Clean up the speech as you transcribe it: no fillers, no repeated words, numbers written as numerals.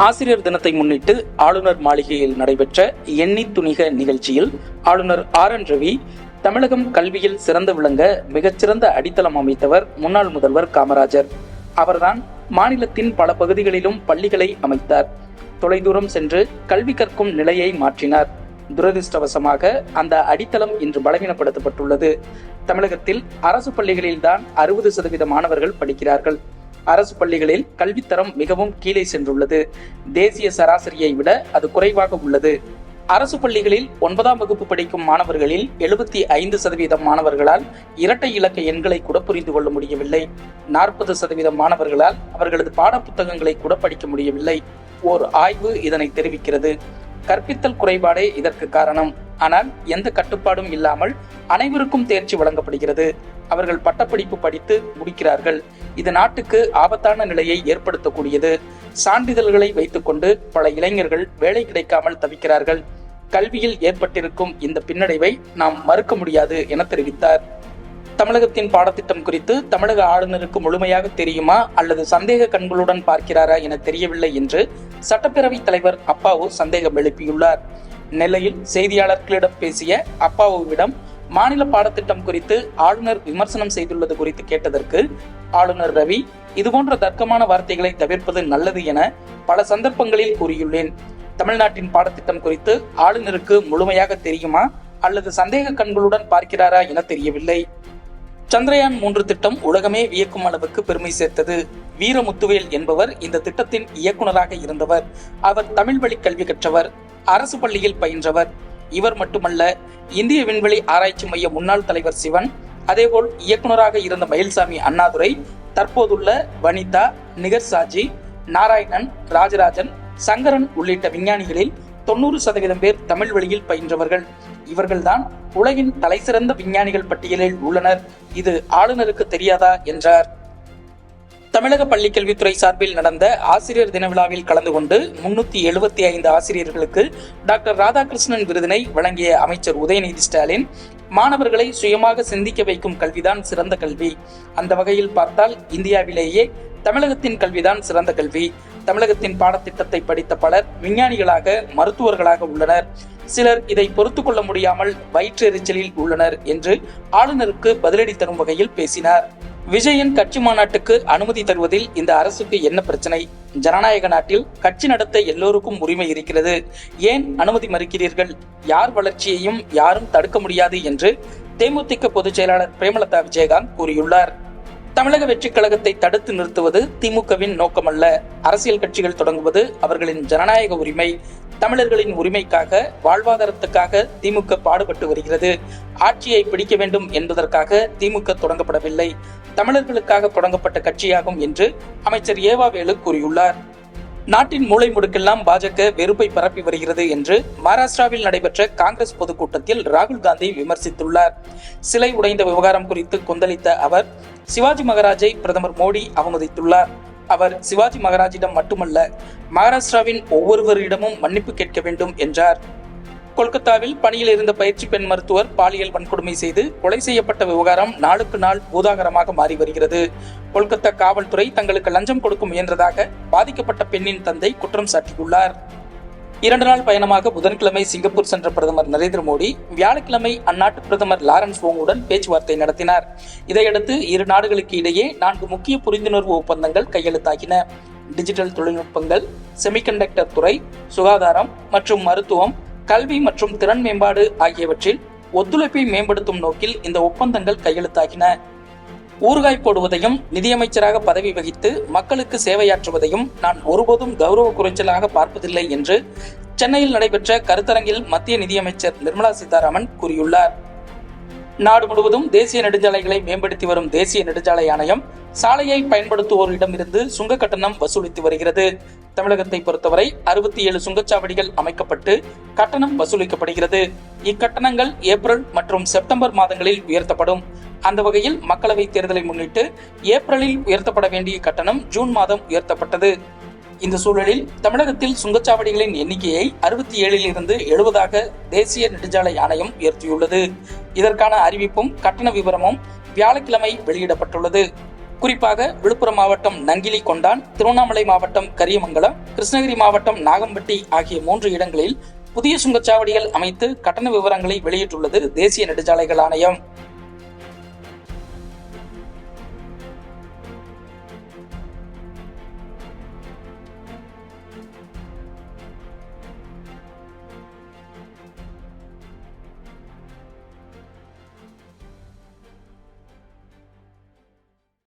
ஆசிரியர் தினத்தை முன்னிட்டு ஆளுநர் மாளிகையில் நடைபெற்ற எண்ணி துணிக நிகழ்ச்சியில் ஆளுநர் RN ரவி, தமிழகம் கல்வியில் சிறந்து விளங்க மிகச்சிறந்த அடித்தளம் அமைத்தவர் முன்னாள் முதல்வர் காமராஜர். அவர்தான் மாநிலத்தின் பல பகுதிகளிலும் பள்ளிகளை அமைத்தார். தொலைதூரம் சென்று கல்வி கற்கும் நிலையை மாற்றினார். துரதிருஷ்டவசமாக அந்த அடித்தளம் இன்று பலவீனப்படுத்தப்பட்டுள்ளது. தமிழகத்தில் அரசு பள்ளிகளில்தான் 60% மாணவர்கள் படிக்கிறார்கள். அரசு பள்ளிகளில் கல்வித்தரம் மிகவும் கீழே சென்றுள்ளது. தேசிய சராசரியை விட அது குறைவாக உள்ளது. அரசு பள்ளிகளில் 9ஆம் வகுப்பு படிக்கும் மாணவர்களில் 75% மாணவர்களால் இரட்டை இலக்க எண்களை கூட புரிந்து கொள்ள முடியவில்லை. 40% மாணவர்களால் அவர்களது பாடப்புத்தகங்களை கூட படிக்க முடியவில்லை. ஓர் ஆய்வு இதனை தெரிவிக்கிறது. கற்பித்தல் குறைபாடே இதற்கு காரணம். ஆனால் எந்த கட்டுப்பாடும் இல்லாமல் அனைவருக்கும் தேர்ச்சி வழங்கப்படுகிறது. அவர்கள் பட்டப்படிப்பு படித்து முடிக்கிறார்கள். இது நாட்டுக்கு ஆபத்தான நிலையை ஏற்படுத்தக்கூடியது. சான்றிதழ்களை வைத்துக்கொண்டு பல இளைஞர்கள் வேலை கிடைக்காமல் தவிக்கிறார்கள். கல்வியில் ஏற்பட்டிருக்கும் இந்த பின்னடைவை நாம் மறுக்க முடியாது என தெரிவித்தார். தமிழகத்தின் பாடத்திட்டம் குறித்து தமிழக ஆளுநருக்கு முழுமையாக தெரியுமா அல்லது சந்தேக கண்களுடன் பார்க்கிறாரா என தெரியவில்லை என்று சட்டப்பேரவைத் தலைவர் அப்பாவு சந்தேகம் எழுப்பியுள்ளார். நெல்லையில் செய்தியாளர்களிடம் பேசிய அப்பாவுவிடம் மாநில பாடத்திட்டம் குறித்து ஆளுநர் விமர்சனம் செய்துள்ளது குறித்து கேட்டதற்கு ஆளுநர் ரவி, இதுபோன்ற தர்க்கமான வார்த்தைகளை தவிர்ப்பது நல்லது என பல சந்தர்ப்பங்களில் கூறியுள்ளேன். தமிழ்நாட்டின் பாடத்திட்டம் குறித்து ஆளுநருக்கு முழுமையாக தெரியுமா அல்லது சந்தேக கண்களுடன் பார்க்கிறாரா என தெரியவில்லை. சந்திரயான் 3 திட்டம் உலகமே வியக்கும் அளவுக்கு பெருமை சேர்த்தது. வீரமுத்துவேல் என்பவர் இந்த திட்டத்தின் இயக்குநராக இருந்தவர். அவர் தமிழ் வழி கல்வி கற்றவர், அரசு பள்ளியில் பயின்றவர். இவர் மட்டுமல்ல, இந்திய விண்வெளி ஆராய்ச்சி மைய முன்னாள் தலைவர் சிவன், அதேபோல் இயக்குநராக இருந்த மயில்சாமி அண்ணாதுரை, தற்போதுள்ள வனிதா, நிகர்சாஜி, நாராயணன், ராஜராஜன், சங்கரன் உள்ளிட்ட விஞ்ஞானிகளில் 90% பேர் தமிழ் வழியில் பயின்றவர்கள். இவர்கள்தான் உலகின் தலைசிறந்த விஞ்ஞானிகள் பட்டியலில் உள்ளனர். இது ஆளுநருக்கு தெரியாதா என்றார். தமிழக பள்ளிக்கல்வித்துறை சார்பில் நடந்த ஆசிரியர் தின விழாவில் கலந்து கொண்டு 375 ஆசிரியர்களுக்கு டாக்டர் ராதாகிருஷ்ணன் விருதினை வழங்கிய அமைச்சர் உதயநிதி ஸ்டாலின், மாணவர்களை சுயமாக சிந்திக்க வைக்கும் கல்விதான் சிறந்த கல்வி. அந்த வகையில் பார்த்தால் இந்தியாவிலேயே தமிழகத்தின் கல்விதான் சிறந்த கல்வி. தமிழகத்தின் பாடத்திட்டத்தை படித்த பலர் விஞ்ஞானிகளாக, மருத்துவர்களாக உள்ளனர். சிலர் இதை பொறுத்து கொள்ள முடியாமல் வயிற்றெரிச்சலில் உள்ளனர் என்று ஆளுநருக்கு பதிலடி தரும் வகையில் பேசினார். விஜயன் கட்சி மாநாட்டுக்கு அனுமதி தருவதில் இந்த அரசுக்கு என்ன பிரச்சனை? ஜனநாயக நாட்டில் கட்சி நடத்த எல்லோருக்கும் உரிமை இருக்கிறது. ஏன் அனுமதி மறுக்கிறீர்கள்? யார் வளர்ச்சியையும் யாரும் தடுக்க முடியாது என்று தேமுதிக பொதுச் செயலாளர் பிரேமலதா விஜயகாந்த் கூறியுள்ளார். தமிழக வெற்றி கழகத்தை தடுத்து நிறுத்துவது திமுகவின் நோக்கமல்ல. அரசியல் கட்சிகள் தொடங்குவது அவர்களின் ஜனநாயக உரிமை. தமிழர்களின் உரிமைக்காக, வாழ்வாதாரத்துக்காக திமுக பாடுபட்டு வருகிறது. ஆட்சியை பிடிக்க வேண்டும் என்பதற்காக திமுக தொடங்கப்படவில்லை, தமிழர்களுக்காக தொடங்கப்பட்ட கட்சியாகும் என்று அமைச்சர் ஏவாவேலு கூறியுள்ளார். நாட்டின் மூலை முடுக்கெல்லாம் பாஜக வெறுப்பை பரப்பி வருகிறது என்று மகாராஷ்டிராவில் நடைபெற்ற காங்கிரஸ் பொதுக்கூட்டத்தில் ராகுல் காந்தி விமர்சித்துள்ளார். சிலை உடைந்த விவகாரம் குறித்து கொந்தளித்த அவர் சிவாஜி மகாராஜை பிரதமர் மோடி அவமதித்துள்ளார். அவர் சிவாஜி மகாராஜிடம் மட்டுமல்ல, மகாராஷ்டிராவின் ஒவ்வொருவரிடமும் மன்னிப்பு கேட்க வேண்டும் என்றார். கொல்கத்தாவில் பணியில் இருந்த பயிற்சி பெண் மருத்துவர் பாலியல் வன்கொடுமை செய்து கொலை செய்யப்பட்ட விவகாரம் நாளுக்கு நாள் பூதாகரமாக மாறி வருகிறது. கொல்கத்தா காவல்துறை தங்களுக்கு லஞ்சம் கொடுக்க முயன்றதாக பாதிக்கப்பட்ட பெண்ணின் தந்தை குற்றம் சாட்டியுள்ளார். 2 நாள் பயணமாக புதன்கிழமை சிங்கப்பூர் சென்ற பிரதமர் நரேந்திர மோடி வியாழக்கிழமை அந்நாட்டு பிரதமர் லாரன்ஸ் வோங்குடன் பேச்சுவார்த்தை நடத்தினார். இதையடுத்து இரு நாடுகளுக்கு இடையே 4 முக்கிய புரிந்துணர்வு ஒப்பந்தங்கள் கையெழுத்தாகின. டிஜிட்டல் தொழில்நுட்பங்கள், செமிகண்டக்டர் துறை, சுகாதாரம் மற்றும் மருத்துவம், கல்வி மற்றும் திறன் மேம்பாடு ஆகியவற்றில் ஒத்துழைப்பை மேம்படுத்தும் நோக்கில் இந்த ஒப்பந்தங்கள் கையெழுத்தாகின. ஊறுகாய் போடுவதையும் நிதியமைச்சராக பதவி வகித்து மக்களுக்கு சேவையாற்றுவதையும் நான் ஒருபோதும் கௌரவ குறைச்சலாக பார்ப்பதில்லை என்று சென்னையில் நடைபெற்ற கருத்தரங்கில் மத்திய நிதியமைச்சர் நிர்மலா சீதாராமன் கூறியுள்ளார். நாடு முழுவதும் தேசிய நெடுஞ்சாலைகளை மேம்படுத்தி வரும் தேசிய நெடுஞ்சாலை ஆணையம் சாலையை பயன்படுத்துவோரிடமிருந்து சுங்க கட்டணம் வசூலித்து வருகிறது. தமிழகத்தை பொறுத்தவரை 67 சுங்கச்சாவடிகள் அமைக்கப்பட்டு கட்டணம் வசூலிக்கப்படுகிறது. இக்கட்டணங்கள் ஏப்ரல் மற்றும் செப்டம்பர் மாதங்களில் உயர்த்தப்படும். அந்த வகையில் மக்களவை தேர்தலை முன்னிட்டு ஏப்ரலில் உயர்த்தப்பட வேண்டிய கட்டணம் ஜூன் மாதம் உயர்த்தப்பட்டது. இந்த சூழலில் தமிழகத்தில் சுங்கச்சாவடிகளின் எண்ணிக்கையை 67 இருந்து 70 தேசிய நெடுஞ்சாலை ஆணையம் உயர்த்தியுள்ளது. இதற்கான அறிவிப்பும் கட்டண விவரமும் வியாழக்கிழமை வெளியிடப்பட்டுள்ளது. குறிப்பாக விழுப்புரம் மாவட்டம் நங்கிலி கொண்டான், திருவண்ணாமலை மாவட்டம் கரியமங்கலம், கிருஷ்ணகிரி மாவட்டம் நாகம்பட்டி ஆகிய 3 இடங்களில் புதிய சுங்கச்சாவடிகள் அமைத்து கட்டண விவரங்களை வெளியிட்டுள்ளது தேசிய நெடுஞ்சாலைகள் ஆணையம்.